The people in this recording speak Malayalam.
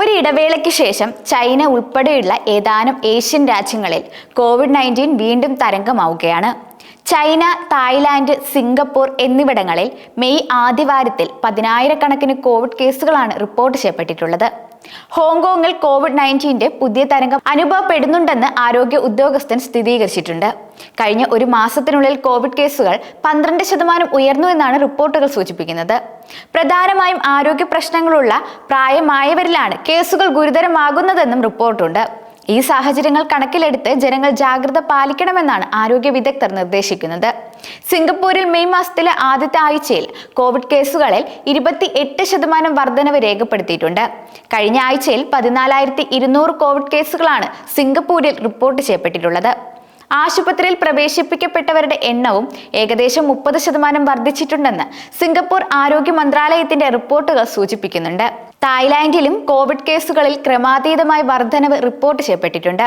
ഒരു ഇടവേളയ്ക്ക് ശേഷം ചൈന ഉൾപ്പെടെയുള്ള ഏതാനും ഏഷ്യൻ രാജ്യങ്ങളിൽ കോവിഡ്-19 വീണ്ടും തരംഗമാവുകയാണ്. ചൈന, തായ്ലാന്റ്, സിംഗപ്പൂർ എന്നിവിടങ്ങളിൽ മെയ് ആദ്യവാരത്തിൽ 10,000-കണക്കിന് കോവിഡ് കേസുകളാണ് റിപ്പോർട്ട് ചെയ്യപ്പെട്ടിട്ടുള്ളത്. ഹോങ്കോങ്ങിൽ കോവിഡ്-19 പുതിയ തരംഗം അനുഭവപ്പെടുന്നുണ്ടെന്ന് ആരോഗ്യ ഉദ്യോഗസ്ഥൻ സ്ഥിരീകരിച്ചിട്ടുണ്ട്. കഴിഞ്ഞ ഒരു മാസത്തിനുള്ളിൽ കോവിഡ് കേസുകൾ 12% ഉയർന്നു എന്നാണ് റിപ്പോർട്ടുകൾ സൂചിപ്പിക്കുന്നത്. പ്രധാനമായും ആരോഗ്യ പ്രശ്നങ്ങളുള്ള പ്രായമായവരിലാണ് കേസുകൾ ഗുരുതരമാകുന്നതെന്നും റിപ്പോർട്ടുണ്ട്. ഈ സാഹചര്യങ്ങൾ കണക്കിലെടുത്ത് ജനങ്ങൾ ജാഗ്രത പാലിക്കണമെന്നാണ് ആരോഗ്യ വിദഗ്ധർ നിർദ്ദേശിക്കുന്നത്. സിംഗപ്പൂരിൽ മെയ് മാസത്തിലെ ആദ്യത്തെ ആഴ്ചയിൽ കോവിഡ് കേസുകളിൽ 28% വർധനവ് രേഖപ്പെടുത്തിയിട്ടുണ്ട്. കഴിഞ്ഞ ആഴ്ചയിൽ 14,200 കോവിഡ് കേസുകളാണ് സിംഗപ്പൂരിൽ റിപ്പോർട്ട് ചെയ്യപ്പെട്ടിട്ടുള്ളത്. ആശുപത്രിയിൽ പ്രവേശിപ്പിക്കപ്പെട്ടവരുടെ എണ്ണവും ഏകദേശം 30% വർദ്ധിച്ചിട്ടുണ്ടെന്ന് സിംഗപ്പൂർ ആരോഗ്യ മന്ത്രാലയത്തിന്റെ റിപ്പോർട്ടുകൾ സൂചിപ്പിക്കുന്നുണ്ട്. തായ്ലാന്റിലും കോവിഡ് കേസുകളിൽ ക്രമാതീതമായ വർധനവ് റിപ്പോർട്ട് ചെയ്യപ്പെട്ടിട്ടുണ്ട്.